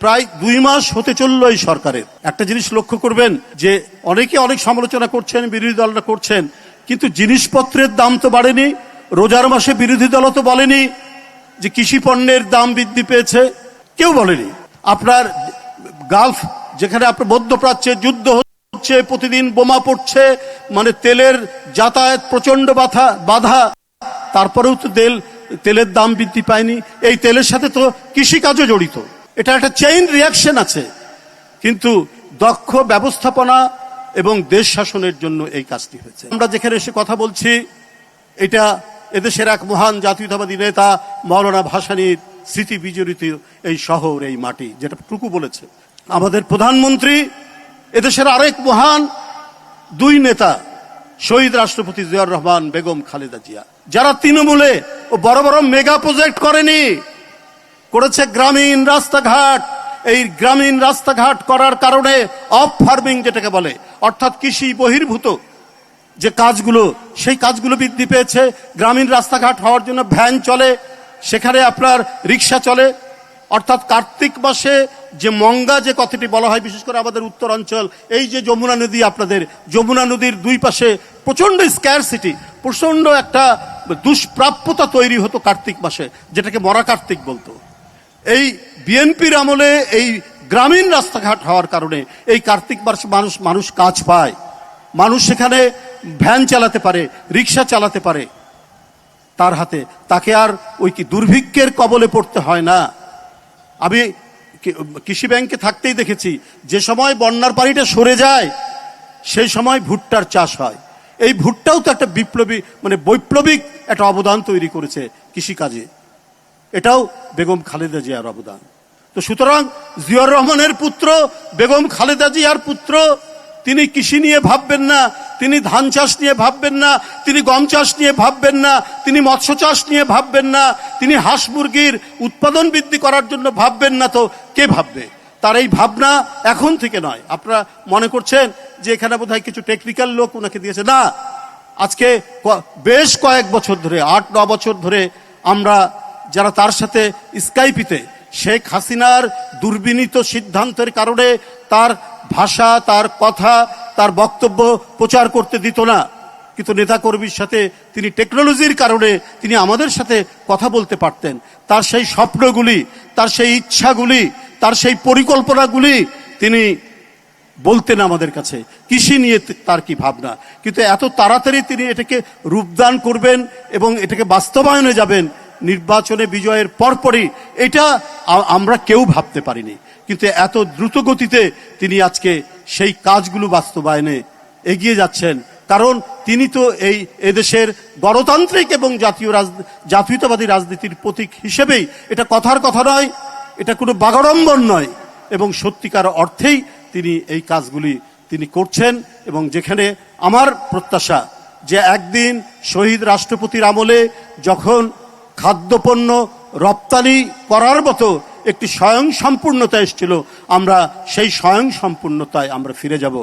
প্রায় 2 মাস হতে চলল এই সরকারের। একটা জিনিস লক্ষ্য করবেন যে অনেকে অনেক সমালোচনা করছেন, বিরোধী দলরা করছেন, কিন্তু জিনিসপত্রের দাম তো বাড়েনি। রোজার মাসে বিরোধী দল তো বলেনি যে কৃষি পণ্যের দাম বৃদ্ধি পেয়েছে, কেউ বলেনি। আপনার গালফ, যেখানে আপনার মধ্যপ্রাচ্যে যুদ্ধ হচ্ছে, প্রতিদিন বোমা পড়ছে, মানে তেলের যাতায়াত প্রচন্ড বাধা, তারপরেও তো তেলের দাম বৃদ্ধি পায়নি। এই তেলের সাথে তো কৃষিকাজও জড়িত, এটা একটা চেইন রিয়াকশন আছে। কিন্তু দক্ষ ব্যবস্থাপনা এবং দেশ শাসনের জন্য এই কাজটি হয়েছে। আমরা যেখানে এসে কথা বলছি, এটা এদেশের এক মহান জাতীয়তাবাদী নেতা মৌলানা ভাসানীর স্মৃতি বিজড়িত এই শহর, এই মাটি, যেটা টুকু বলেছে। আমাদের প্রধানমন্ত্রী, এদেশের আরেক মহান 2 নেতা, শহীদ রাষ্ট্রপতি জিয়াউর রহমান, বেগম খালেদা জিয়া, যারা তৃণমূলে ও বড় বড় মেগা প্রজেক্ট করেনি, করেছে গ্রামীণ রাস্তাঘাট। এই গ্রামীণ রাস্তাঘাট করার কারণে অফ ফার্মিং যেটাকে বলে, অর্থাৎ কৃষি বহির্ভূত যে কাজগুলো, সেই কাজগুলো বৃদ্ধি পেয়েছে। গ্রামীণ রাস্তাঘাট হওয়ার জন্য ভ্যান চলে, সেখানে আপনার রিক্সা চলে। অর্থাৎ কার্তিক মাসে যে মঙ্গা যে কথাটি বলা হয়, বিশেষ করে আমাদের উত্তরাঞ্চল, এই যে যমুনা নদী, আপনাদের যমুনা নদীর 2 পাশে প্রচন্ড স্ক্যারসিটি, প্রচন্ড একটা দুষ্প্রাপ্যতা তৈরি হতো কার্তিক মাসে, যেটাকে মরা কার্তিক বলতো। এই বিএনপির আমলে এই গ্রামীণ রাস্তাঘাট হওয়ার কারণে এই কার্তিক মাসে মানুষ কাজ পায়, মানুষ সেখানে ভ্যান চালাতে পারে, রিক্সা চালাতে পারে তার হাতে, তাকে আর ওই কি দুর্ভিক্ষের কবলে পড়তে হয় না। আমি কৃষি ব্যাংকে থাকতেই দেখেছি, যে সময় বন্যার পানিটা সরে যায় সেই সময় ভুট্টার চাষ হয়। এই ভুট্টাও তো একটা বিপ্লবী, মানে বৈপ্লবিক একটা অবদান তৈরি করেছে কৃষিকাজে, এটাও বেগম খালেদা জিয়ার অবদান। তো সুতরাং জিয়াউর রহমানের পুত্র, বেগম খালেদা জিয়ার পুত্র, তিনি কৃষি নিয়ে ভাববেন না, তিনি ধান চাষ নিয়ে ভাববেন না, তিনি গম চাষ নিয়ে ভাববেন না, তিনি মৎস্য চাষ নিয়ে ভাববেন না, তিনি হাঁস মুরগির উৎপাদন বৃদ্ধি করার জন্য ভাববেন না, তো কে ভাববে? তার এই ভাবনা এখন থেকে নয়। আপনারা মনে করছেন যে এখানে বোধহয় কিছু টেকনিক্যাল লোক ওনাকে দিয়েছে, না। আজকে বেশ কয়েক বছর ধরে, 8-9 বছর ধরে আমরা যারা তার সাথে স্কাইপিতে, শেখ হাসিনার দুর্বিনীত সিদ্ধান্তের কারণে তার ভাষা, তার কথা, তার বক্তব্য প্রচার করতে দিত না, কিন্তু নেতাকর্মীর সাথে তিনি টেকনোলজির কারণে তিনি আমাদের সাথে কথা বলতে পারতেন। তার সেই স্বপ্নগুলি, তার সেই ইচ্ছাগুলি, তার সেই পরিকল্পনাগুলি তিনি বলতেন আমাদের কাছে, কৃষি নিয়ে তার কি ভাবনা। কিন্তু এত তাড়াতাড়ি তিনি এটাকে রূপদান করবেন এবং এটাকে বাস্তবায়নে যাবেন নির্বাচনে বিজয়ের পরপরই, এটা আমরা কেউ ভাবতে পারিনি। কিন্তু এত দ্রুত গতিতে তিনি আজকে সেই কাজগুলো বাস্তবায়নে এগিয়ে যাচ্ছেন, কারণ তিনি তো এদেশের গণতান্ত্রিক এবং জাতীয়তাবাদী রাজনীতির প্রতীক হিসেবেই, এটা কথার কথা নয়, এটা কোনো বাগাড়ম্বর নয়, এবং সত্যিকার অর্থেই তিনি এই কাজগুলি তিনি করছেন। এবং যেখানে আমার প্রত্যাশা যে একদিন শহীদ রাষ্ট্রপতির আমলে যখন খাদ্যপণ্য রপ্তানি করার মতো একটি স্বয়ংসম্পূর্ণতা এসেছিল, আমরা সেই স্বয়ংসম্পূর্ণতায় আমরা ফিরে যাব।